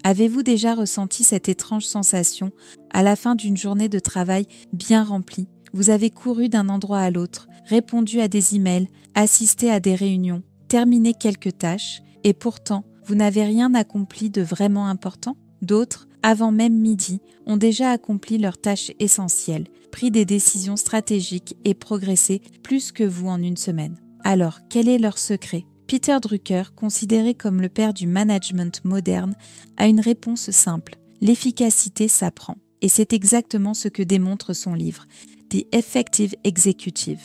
Avez-vous déjà ressenti cette étrange sensation à la fin d'une journée de travail bien remplie? Vous avez couru d'un endroit à l'autre, répondu à des emails, assisté à des réunions, terminé quelques tâches, et pourtant, vous n'avez rien accompli de vraiment important? D'autres, avant même midi, ont déjà accompli leurs tâches essentielles, pris des décisions stratégiques et progressé plus que vous en une semaine. Alors, quel est leur secret? Peter Drucker, considéré comme le père du management moderne, a une réponse simple. L'efficacité s'apprend. Et c'est exactement ce que démontre son livre, The Effective Executive.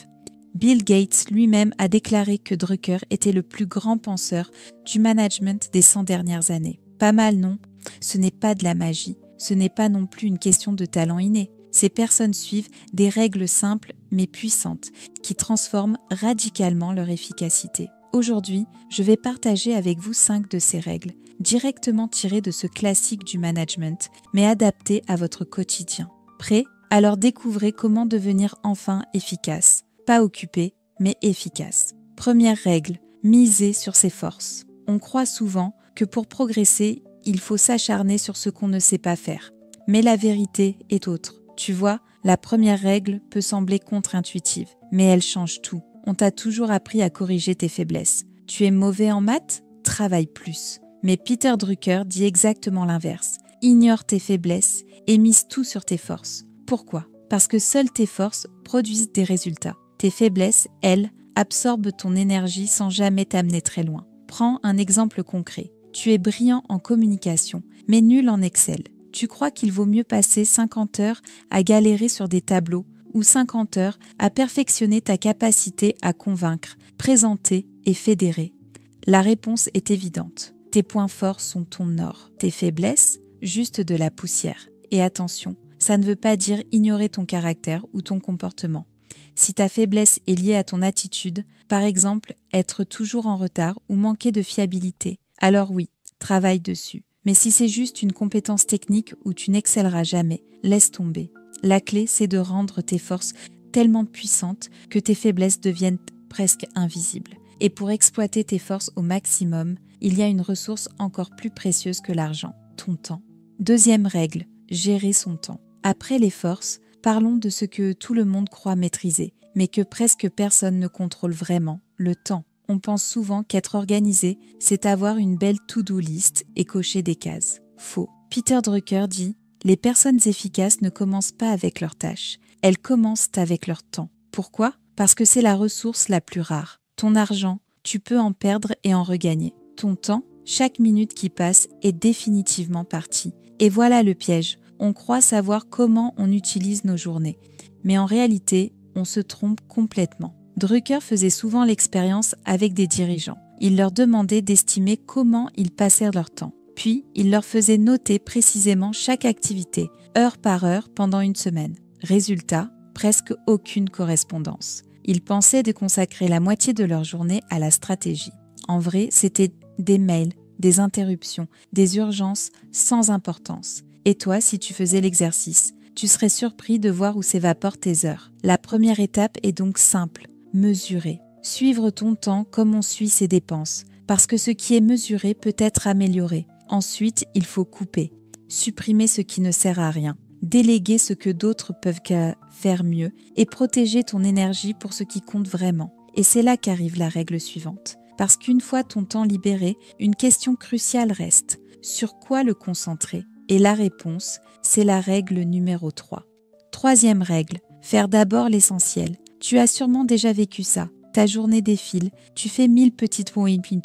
Bill Gates lui-même a déclaré que Drucker était le plus grand penseur du management des 100 dernières années. Pas mal, non? Ce n'est pas de la magie. Ce n'est pas non plus une question de talent inné. Ces personnes suivent des règles simples mais puissantes qui transforment radicalement leur efficacité. Aujourd'hui, je vais partager avec vous 5 de ces règles, directement tirées de ce classique du management, mais adaptées à votre quotidien. Prêt? Alors découvrez comment devenir enfin efficace. Pas occupé, mais efficace. Première règle, miser sur ses forces. On croit souvent que pour progresser, il faut s'acharner sur ce qu'on ne sait pas faire. Mais la vérité est autre. Tu vois, la première règle peut sembler contre-intuitive, mais elle change tout. On t'a toujours appris à corriger tes faiblesses. Tu es mauvais en maths? Travaille plus. Mais Peter Drucker dit exactement l'inverse. Ignore tes faiblesses et mise tout sur tes forces. Pourquoi? Parce que seules tes forces produisent des résultats. Tes faiblesses, elles, absorbent ton énergie sans jamais t'amener très loin. Prends un exemple concret. Tu es brillant en communication, mais nul en Excel. Tu crois qu'il vaut mieux passer 50 heures à galérer sur des tableaux ou 50 heures à perfectionner ta capacité à convaincre, présenter et fédérer? La réponse est évidente. Tes points forts sont ton or. Tes faiblesses, juste de la poussière. Et attention, ça ne veut pas dire ignorer ton caractère ou ton comportement. Si ta faiblesse est liée à ton attitude, par exemple être toujours en retard ou manquer de fiabilité, alors oui, travaille dessus. Mais si c'est juste une compétence technique où tu n'excelleras jamais, laisse tomber. La clé, c'est de rendre tes forces tellement puissantes que tes faiblesses deviennent presque invisibles. Et pour exploiter tes forces au maximum, il y a une ressource encore plus précieuse que l'argent, ton temps. Deuxième règle, gérer son temps. Après les forces, parlons de ce que tout le monde croit maîtriser, mais que presque personne ne contrôle vraiment, le temps. On pense souvent qu'être organisé, c'est avoir une belle to-do list et cocher des cases. Faux. Peter Drucker dit « Les personnes efficaces ne commencent pas avec leurs tâches, elles commencent avec leur temps. » Pourquoi? Parce que c'est la ressource la plus rare. Ton argent, tu peux en perdre et en regagner. Ton temps, chaque minute qui passe est définitivement partie. Et voilà le piège. On croit savoir comment on utilise nos journées. Mais en réalité, on se trompe complètement. Drucker faisait souvent l'expérience avec des dirigeants. Il leur demandait d'estimer comment ils passèrent leur temps. Puis, il leur faisait noter précisément chaque activité, heure par heure, pendant une semaine. Résultat, presque aucune correspondance. Ils pensaient de consacrer la moitié de leur journée à la stratégie. En vrai, c'était des mails, des interruptions, des urgences sans importance. Et toi, si tu faisais l'exercice, tu serais surpris de voir où s'évaporent tes heures. La première étape est donc simple. Mesurer. Suivre ton temps comme on suit ses dépenses, parce que ce qui est mesuré peut être amélioré. Ensuite, il faut couper, supprimer ce qui ne sert à rien, déléguer ce que d'autres peuvent faire mieux et protéger ton énergie pour ce qui compte vraiment. Et c'est là qu'arrive la règle suivante. Parce qu'une fois ton temps libéré, une question cruciale reste. Sur quoi le concentrer? Et la réponse, c'est la règle numéro 3. Troisième règle, faire d'abord l'essentiel. Tu as sûrement déjà vécu ça. Ta journée défile, tu fais 1000 petites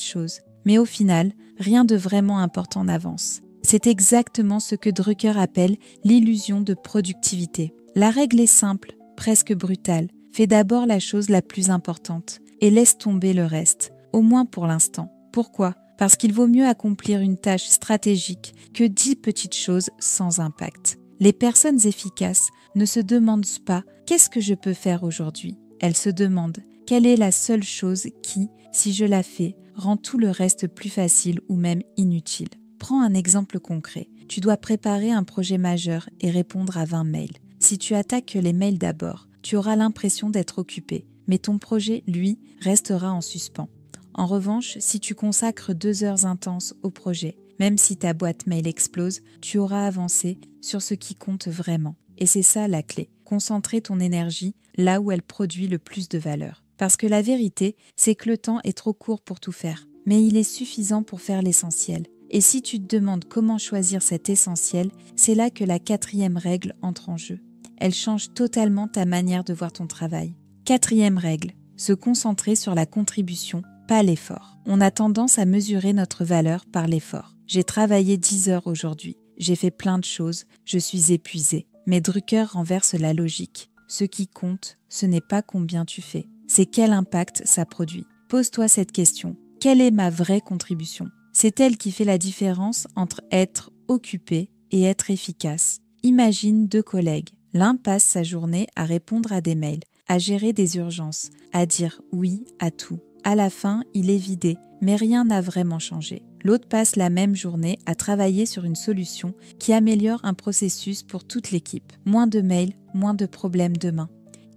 choses. Mais au final, rien de vraiment important n'avance. C'est exactement ce que Drucker appelle l'illusion de productivité. La règle est simple, presque brutale. Fais d'abord la chose la plus importante et laisse tomber le reste, au moins pour l'instant. Pourquoi? Parce qu'il vaut mieux accomplir une tâche stratégique que 10 petites choses sans impact. Les personnes efficaces ne se demandent pas « qu'est-ce que je peux faire aujourd'hui ?» Elles se demandent « quelle est la seule chose qui, si je la fais, rend tout le reste plus facile ou même inutile ?» Prends un exemple concret. Tu dois préparer un projet majeur et répondre à 20 mails. Si tu attaques les mails d'abord, tu auras l'impression d'être occupé, mais ton projet, lui, restera en suspens. En revanche, si tu consacres 2 heures intenses au projet Même si ta boîte mail explose, tu auras avancé sur ce qui compte vraiment. Et c'est ça la clé, concentrer ton énergie là où elle produit le plus de valeur. Parce que la vérité, c'est que le temps est trop court pour tout faire, mais il est suffisant pour faire l'essentiel. Et si tu te demandes comment choisir cet essentiel, c'est là que la 4e règle entre en jeu. Elle change totalement ta manière de voir ton travail. 4e règle, se concentrer sur la contribution, pas l'effort. On a tendance à mesurer notre valeur par l'effort. J'ai travaillé 10 heures aujourd'hui, j'ai fait plein de choses, je suis épuisée. Mais Drucker renverse la logique. Ce qui compte, ce n'est pas combien tu fais, c'est quel impact ça produit. Pose-toi cette question. Quelle est ma vraie contribution ? C'est elle qui fait la différence entre être occupé et être efficace. Imagine 2 collègues. L'un passe sa journée à répondre à des mails, à gérer des urgences, à dire oui à tout. À la fin, il est vidé, mais rien n'a vraiment changé. L'autre passe la même journée à travailler sur une solution qui améliore un processus pour toute l'équipe. Moins de mails, moins de problèmes demain.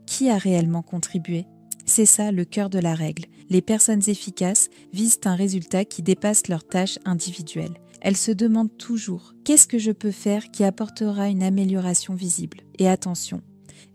Qui a réellement contribué ? C'est ça le cœur de la règle. Les personnes efficaces visent un résultat qui dépasse leurs tâches individuelles. Elles se demandent toujours « Qu'est-ce que je peux faire qui apportera une amélioration visible ?» Et attention,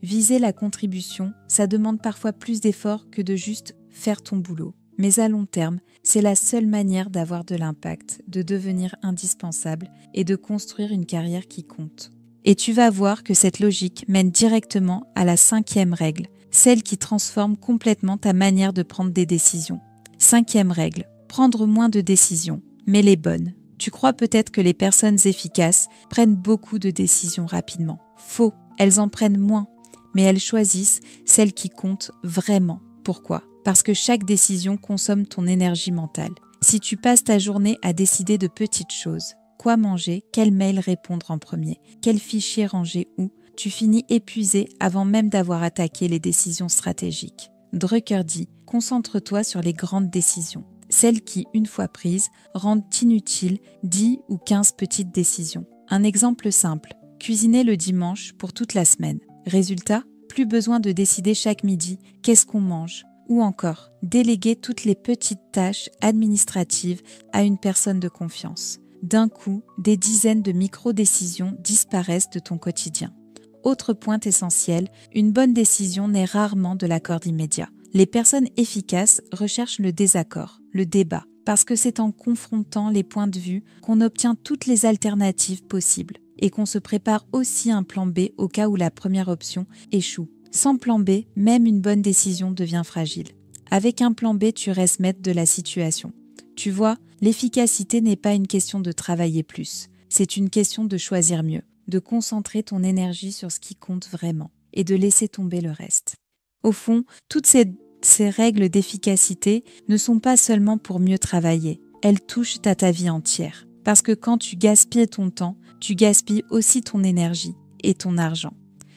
viser la contribution, ça demande parfois plus d'efforts que de juste faire ton boulot. Mais à long terme, c'est la seule manière d'avoir de l'impact, de devenir indispensable et de construire une carrière qui compte. Et tu vas voir que cette logique mène directement à la 5e règle, celle qui transforme complètement ta manière de prendre des décisions. 5e règle, prendre moins de décisions, mais les bonnes. Tu crois peut-être que les personnes efficaces prennent beaucoup de décisions rapidement. Faux, elles en prennent moins, mais elles choisissent celles qui comptent vraiment. Pourquoi ? Parce que chaque décision consomme ton énergie mentale. Si tu passes ta journée à décider de petites choses, quoi manger, quel mail répondre en premier, quel fichier ranger où, tu finis épuisé avant même d'avoir attaqué les décisions stratégiques. Drucker dit, concentre-toi sur les grandes décisions, celles qui, une fois prises, rendent inutiles 10 ou 15 petites décisions. Un exemple simple, cuisiner le dimanche pour toute la semaine. Résultat, plus besoin de décider chaque midi qu'est-ce qu'on mange. Ou encore, déléguer toutes les petites tâches administratives à une personne de confiance. D'un coup, des dizaines de micro-décisions disparaissent de ton quotidien. Autre point essentiel, une bonne décision n'est rarement de l'accord immédiat. Les personnes efficaces recherchent le désaccord, le débat, parce que c'est en confrontant les points de vue qu'on obtient toutes les alternatives possibles et qu'on se prépare aussi un plan B au cas où la première option échoue. Sans plan B, même une bonne décision devient fragile. Avec un plan B, tu restes maître de la situation. Tu vois, l'efficacité n'est pas une question de travailler plus, c'est une question de choisir mieux, de concentrer ton énergie sur ce qui compte vraiment et de laisser tomber le reste. Au fond, toutes ces règles d'efficacité ne sont pas seulement pour mieux travailler, elles touchent à ta vie entière. Parce que quand tu gaspilles ton temps, tu gaspilles aussi ton énergie et ton argent.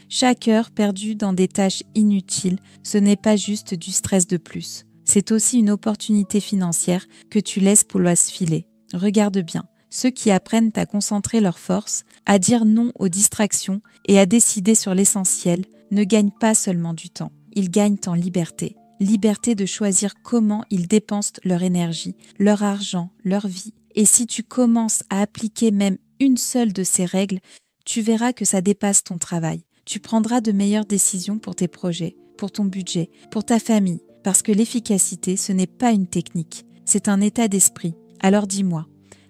Chaque heure perdue dans des tâches inutiles, ce n'est pas juste du stress de plus. C'est aussi une opportunité financière que tu laisses pour se filer. Regarde bien, ceux qui apprennent à concentrer leurs forces, à dire non aux distractions et à décider sur l'essentiel, ne gagnent pas seulement du temps, ils gagnent en liberté. Liberté de choisir comment ils dépensent leur énergie, leur argent, leur vie. Et si tu commences à appliquer même une seule de ces règles, tu verras que ça dépasse ton travail. Tu prendras de meilleures décisions pour tes projets, pour ton budget, pour ta famille, parce que l'efficacité, ce n'est pas une technique, c'est un état d'esprit. Alors dis-moi,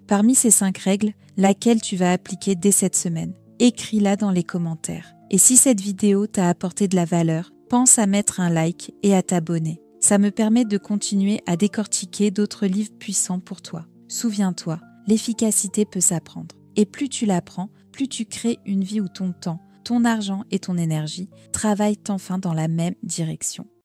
parmi ces 5 règles, laquelle tu vas appliquer dès cette semaine ? Écris-la dans les commentaires. Et si cette vidéo t'a apporté de la valeur, pense à mettre un like et à t'abonner. Ça me permet de continuer à décortiquer d'autres livres puissants pour toi. Souviens-toi, l'efficacité peut s'apprendre. Et plus tu l'apprends, plus tu crées une vie où ton temps, ton argent et ton énergie travaillent enfin dans la même direction.